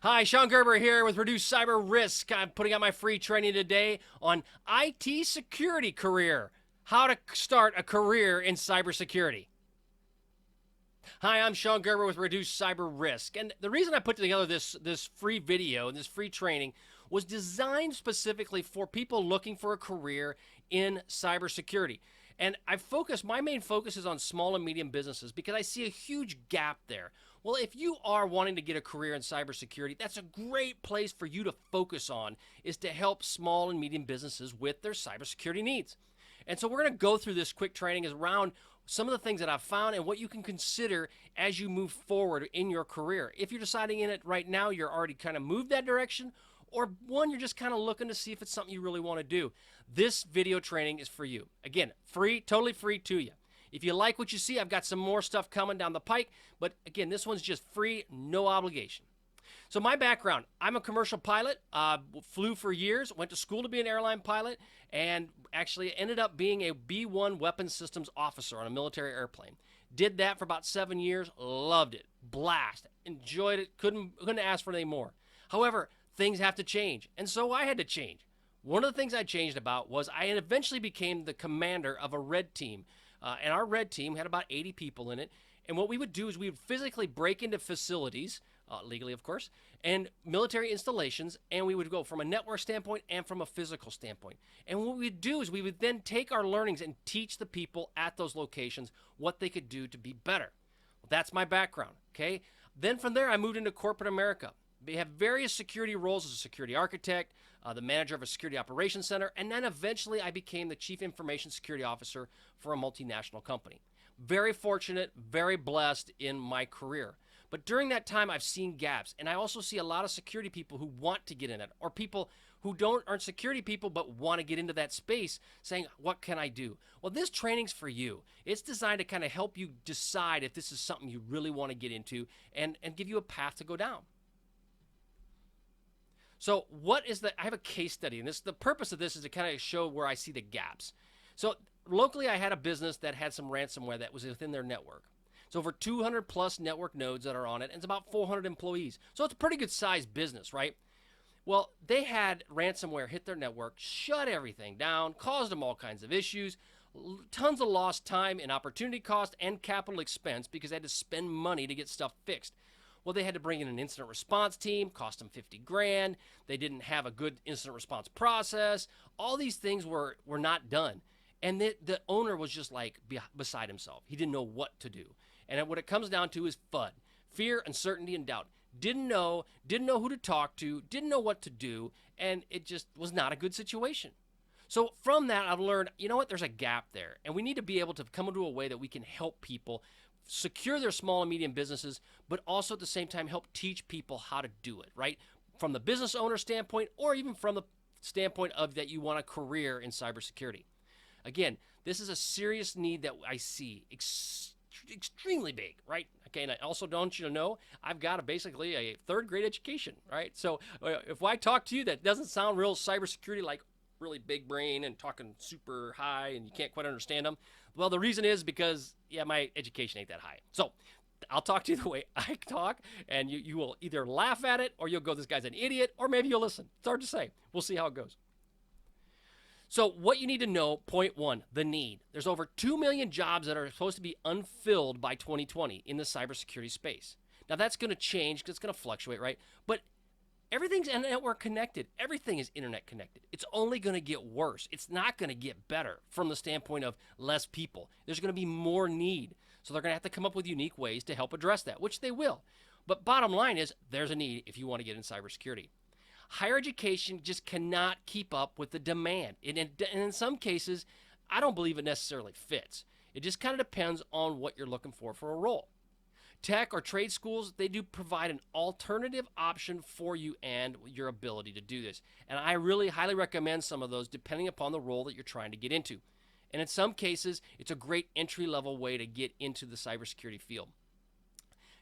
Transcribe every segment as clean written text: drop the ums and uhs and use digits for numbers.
Hi, Sean Gerber here with Reduce Cyber Risk. I'm putting out my free training today on IT security career. How to start a career in cybersecurity. Hi, I'm Sean Gerber with Reduce Cyber Risk. And the reason I put together this free video and this free training was designed specifically for people looking for a career in cybersecurity. And my main focus is on small and medium businesses because I see a huge gap there. Well, if you are wanting to get a career in cybersecurity, that's a great place for you to focus on, is to help small and medium businesses with their cybersecurity needs. And so we're going to go through this quick training around some of the things that I've found and what you can consider as you move forward in your career. If you're deciding in it right now, you're already kind of moved that direction, or one, you're just kind of looking to see if it's something you really want to do. This video training is for you. Again, free, totally free to you. If you like what you see, I've got some more stuff coming down the pike, but again, this one's just free, no obligation. So my background, I'm a commercial pilot, flew for years, went to school to be an airline pilot, and actually ended up being a B-1 weapons systems officer on a military airplane. Did that for about 7 years, loved it, blast, enjoyed it, couldn't ask for anything more. However, things have to change, and so I had to change. One of the things I changed about was I eventually became the commander of a red team, and our red team had about 80 people in it, and what we would do is we would physically break into facilities, legally of course, and military installations, and we would go from a network standpoint and from a physical standpoint. And what we'd do is we would then take our learnings and teach the people at those locations what they could do to be better. Well, that's my background, okay? Then from there, I moved into corporate America. We have various security roles as a security architect, the manager of a security operations center, and then eventually I became the chief information security officer for a multinational company. Very fortunate, very blessed in my career. But during that time, I've seen gaps, and I also see a lot of security people who want to get in it, or people who aren't security people but want to get into that space saying, what can I do? Well, this training's for you. It's designed to kind of help you decide if this is something you really want to get into and give you a path to go down. So I have a case study, and the purpose of this is to kind of show where I see the gaps. So locally, I had a business that had some ransomware that was within their network. It's over 200 plus network nodes that are on it, and it's about 400 employees. So it's a pretty good sized business, right? Well, they had ransomware hit their network, shut everything down, caused them all kinds of issues, tons of lost time and opportunity cost and capital expense because they had to spend money to get stuff fixed. Well, they had to bring in an incident response team, cost them 50 grand. They didn't have a good incident response process. All these things were not done. And the owner was just like beside himself. He didn't know what to do. And what it comes down to is FUD, fear, uncertainty, and doubt. Didn't know who to talk to, didn't know what to do, and it just was not a good situation. So from that, I've learned, you know what, there's a gap there. And we need to be able to come into a way that we can help people secure their small and medium businesses, but also at the same time help teach people how to do it, right? From the business owner standpoint, or even from the standpoint of that you want a career in cybersecurity. Again, this is a serious need that I see, extremely big, right? Okay, and I also don't you know, I've got basically a third grade education, right? So if I talk to you that doesn't sound real cybersecurity, like really big brain and talking super high and you can't quite understand them, well, the reason is because, yeah, my education ain't that high. So I'll talk to you the way I talk, and you will either laugh at it or you'll go, this guy's an idiot, or maybe you'll listen. It's hard to say. We'll see how it goes. So what you need to know, point one, the need. There's over 2 million jobs that are supposed to be unfilled by 2020 in the cybersecurity space. Now that's going to change because it's going to fluctuate, right? But everything's network connected. Everything is internet connected. It's only going to get worse. It's not going to get better from the standpoint of less people. There's going to be more need. So they're going to have to come up with unique ways to help address that, which they will. But bottom line is there's a need if you want to get in cybersecurity. Higher education just cannot keep up with the demand. And in some cases, I don't believe it necessarily fits. It just kind of depends on what you're looking for a role. Tech or trade schools, they do provide an alternative option for you and your ability to do this. And I really highly recommend some of those depending upon the role that you're trying to get into. And in some cases, it's a great entry-level way to get into the cybersecurity field.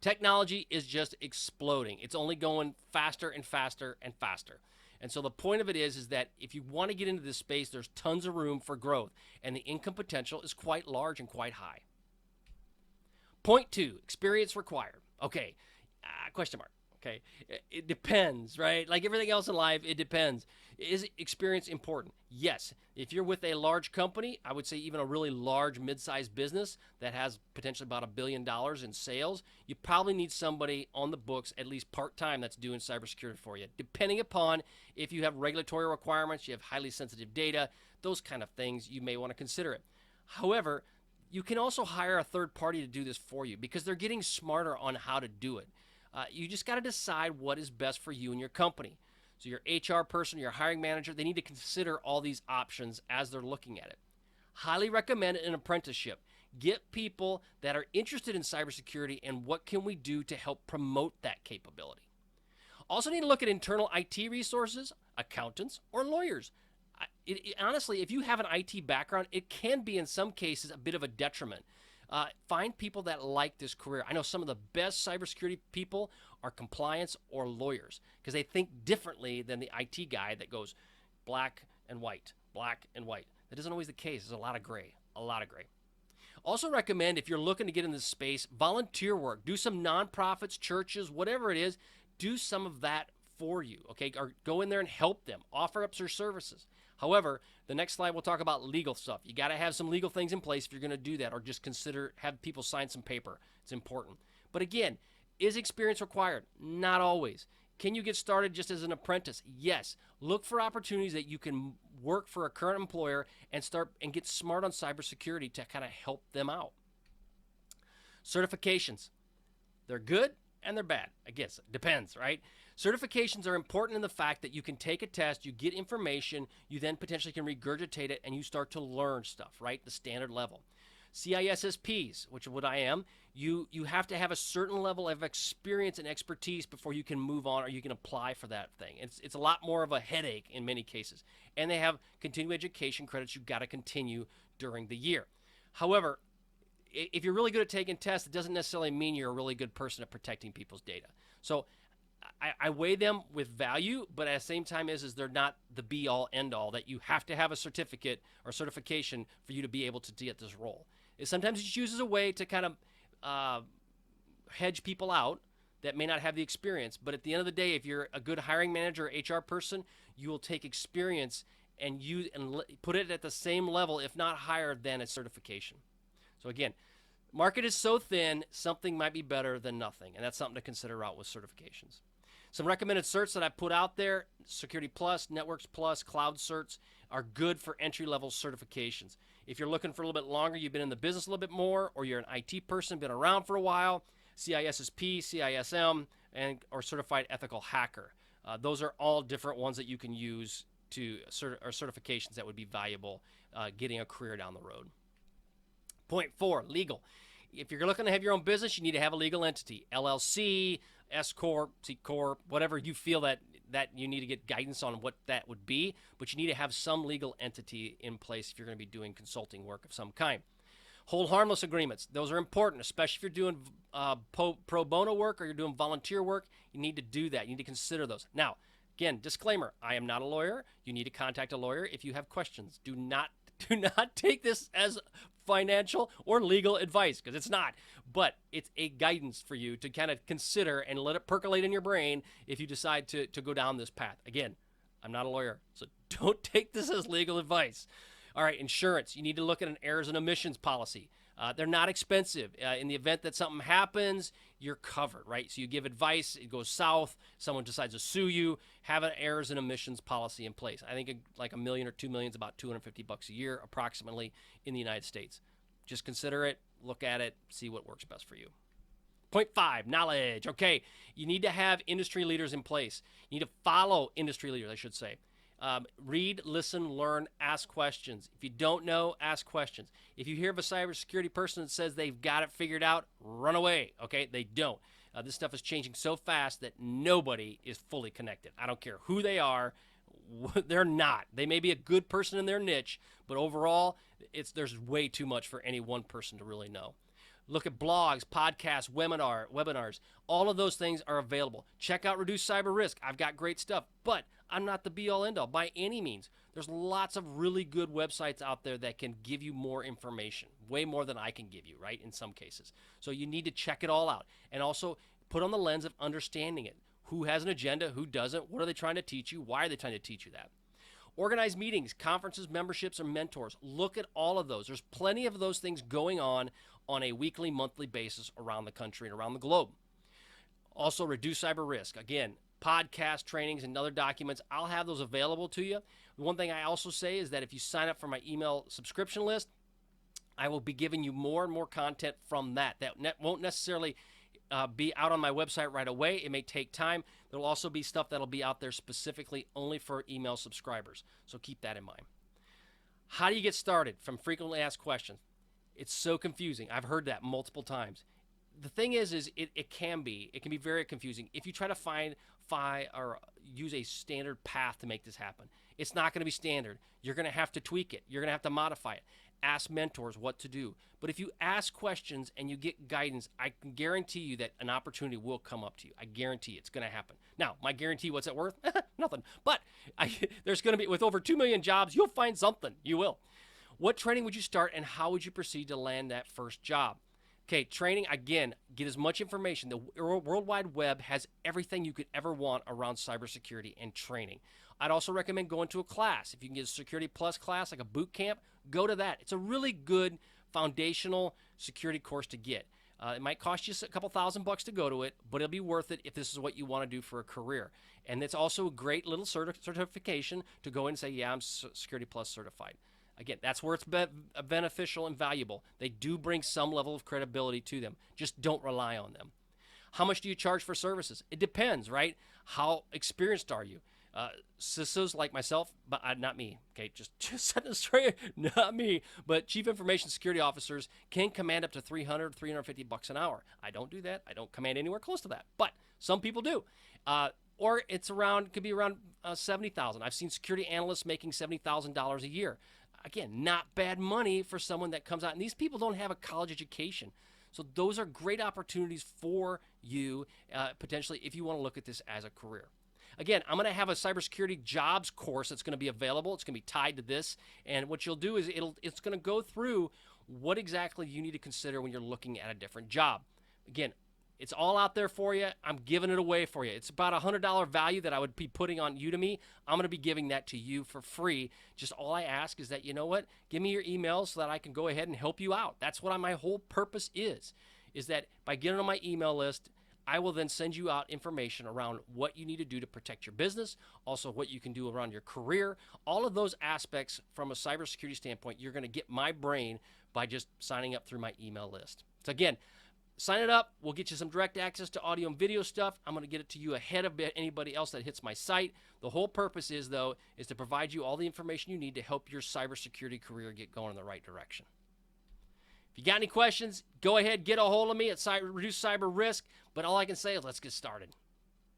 Technology is just exploding. It's only going faster and faster and faster. And so the point of it is that if you want to get into this space, there's tons of room for growth, and the income potential is quite large and quite high. Point two, experience required. Okay, question mark. Okay, it depends, right? Like everything else in life, it depends. Is experience important? Yes. If you're with a large company, I would say even a really large mid-sized business that has potentially about $1 billion in sales, you probably need somebody on the books at least part-time that's doing cybersecurity for you. Depending upon if you have regulatory requirements, you have highly sensitive data, those kind of things, you may want to consider it. However, you can also hire a third party to do this for you because they're getting smarter on how to do it. You just got to decide what is best for you and your company. So your HR person, your hiring manager, they need to consider all these options as they're looking at it. Highly recommend an apprenticeship. Get people that are interested in cybersecurity and what can we do to help promote that capability. Also need to look at internal IT resources, accountants, or lawyers. Honestly, if you have an IT background, it can be in some cases a bit of a detriment. Find people that like this career. I know some of the best cybersecurity people are compliance or lawyers because they think differently than the IT guy that goes black and white, black and white. That isn't always the case. There's a lot of gray, a lot of gray. Also recommend if you're looking to get in this space, volunteer work. Do some nonprofits, churches, whatever it is. Do some of that for you, okay? Or go in there and help them. Offer up your services. However, the next slide we'll talk about legal stuff. You got to have some legal things in place if you're going to do that, or just consider have people sign some paper. It's important. But again, is experience required? Not always. Can you get started just as an apprentice? Yes. Look for opportunities that you can work for a current employer and start and get smart on cybersecurity to kind of help them out. Certifications. They're good and they're bad. I guess it depends, right? Certifications are important in the fact that you can take a test, you get information, you then potentially can regurgitate it, and you start to learn stuff, right? The standard level. CISSPs, which is what I am, you have to have a certain level of experience and expertise before you can move on or you can apply for that thing. It's a lot more of a headache in many cases. And they have continuing education credits you've got to continue during the year. However, if you're really good at taking tests, it doesn't necessarily mean you're a really good person at protecting people's data. So I weigh them with value, but at the same time is they're not the be-all, end-all, that you have to have a certificate or certification for you to be able to get this role. Sometimes it's used as a way to kind of hedge people out that may not have the experience. But at the end of the day, if you're a good hiring manager or HR person, you will take experience and put it at the same level, if not higher, than a certification. So again, market is so thin, something might be better than nothing. And that's something to consider out with certifications. Some recommended certs that I put out there, Security Plus, Networks Plus, Cloud certs are good for entry-level certifications. If you're looking for a little bit longer, you've been in the business a little bit more, or you're an IT person, been around for a while, CISSP, CISM, or Certified Ethical Hacker. Those are all different ones that you can use or certifications that would be valuable getting a career down the road. Point 4, legal. If you're looking to have your own business, you need to have a legal entity, LLC, S Corp, C Corp, whatever you feel that you need to get guidance on what that would be, but you need to have some legal entity in place if you're going to be doing consulting work of some kind. Hold harmless agreements. Those are important, especially if you're doing pro bono work or you're doing volunteer work. You need to do that. You need to consider those. Now, again, disclaimer, I am not a lawyer. You need to contact a lawyer if you have questions. Do not take this as financial or legal advice, because it's not, but it's a guidance for you to kind of consider and let it percolate in your brain if you decide to go down this path. Again, I'm not a lawyer, so don't take this as legal advice. All right, insurance. You need to look at an errors and omissions policy. They're not expensive. In the event that something happens, you're covered, right? So you give advice, it goes south, someone decides to sue you, have an errors and omissions policy in place. I think like $1 million or $2 million is about $250 a year approximately in the United States. Just consider it, look at it, see what works best for you. Point 5, knowledge. Okay, you need to have industry leaders in place. You need to follow industry leaders, I should say. Read, listen, learn, ask questions. If you don't know, ask questions. If you hear of a cybersecurity person that says they've got it figured out, run away, okay? They don't. This stuff is changing so fast that nobody is fully connected. I don't care who they are. They're not. They may be a good person in their niche, but overall, there's way too much for any one person to really know. Look at blogs, podcasts, webinars. All of those things are available. Check out Reduce Cyber Risk. I've got great stuff, but I'm not the be-all, end-all by any means. There's lots of really good websites out there that can give you more information, way more than I can give you, right, in some cases. So you need to check it all out and also put on the lens of understanding it. Who has an agenda? Who doesn't? What are they trying to teach you? Why are they trying to teach you that? Organize meetings, conferences, memberships, or mentors. Look at all of those. There's plenty of those things going on a weekly, monthly basis around the country and around the globe. Also, reduce cyber risk. Again, podcast trainings and other documents, I'll have those available to you. One thing I also say is that if you sign up for my email subscription list, I will be giving you more and more content from that. That won't necessarily be out on my website right away. It may take time. There will also be stuff that will be out there specifically only for email subscribers. So keep that in mind. How do you get started from frequently asked questions? It's so confusing. I've heard that multiple times. The thing is it can be very confusing if you try to find or use a standard path to make this happen. It's not going to be standard. You're going to have to tweak it. You're going to have to modify it. Ask mentors what to do. But if you ask questions and you get guidance, I can guarantee you that an opportunity will come up to you. I guarantee it's going to happen. Now, my guarantee, what's it worth? Nothing. But there's going to be, with over 2 million jobs, you'll find something. You will. What training would you start and how would you proceed to land that first job? Okay, training, again, get as much information. The World Wide Web has everything you could ever want around cybersecurity and training. I'd also recommend going to a class. If you can get a Security Plus class, like a boot camp, go to that. It's a really good foundational security course to get. It might cost you a couple $1,000 to go to it, but it'll be worth it if this is what you want to do for a career. And it's also a great little certification to go in and say, yeah, I'm Security Plus certified. Again, that's where it's beneficial and valuable. They do bring some level of credibility to them. Just don't rely on them. How much do you charge for services? It depends, right? How experienced are you? CISSOs like myself, but not me. Okay, just set it straight, not me. But chief information security officers can command up to $300, $350 an hour. I don't do that. I don't command anywhere close to that. But some people do. Or could be around $70,000. I've seen security analysts making $70,000 a year. Again, not bad money for someone that comes out. And these people don't have a college education. So those are great opportunities for you, potentially, if you want to look at this as a career. Again, I'm going to have a cybersecurity jobs course that's going to be available. It's going to be tied to this. And what you'll do is it's going to go through what exactly you need to consider when you're looking at a different job. Again, it's all out there for you. I'm giving it away for you. It's about a $100 value that I would be putting on Udemy. I'm going to be giving that to you for free. Just all I ask is that, you know what? Give me your email so that I can go ahead and help you out. That's what my whole purpose is that by getting on my email list, I will then send you out information around what you need to do to protect your business, also what you can do around your career. All of those aspects from a cybersecurity standpoint, you're going to get my brain by just signing up through my email list. So again, sign it up. We'll get you some direct access to audio and video stuff. I'm going to get it to you ahead of anybody else that hits my site. The whole purpose is to provide you all the information you need to help your cybersecurity career get going in the right direction. If you got any questions, go ahead, get a hold of me at Reduce Cyber Risk. But all I can say is let's get started.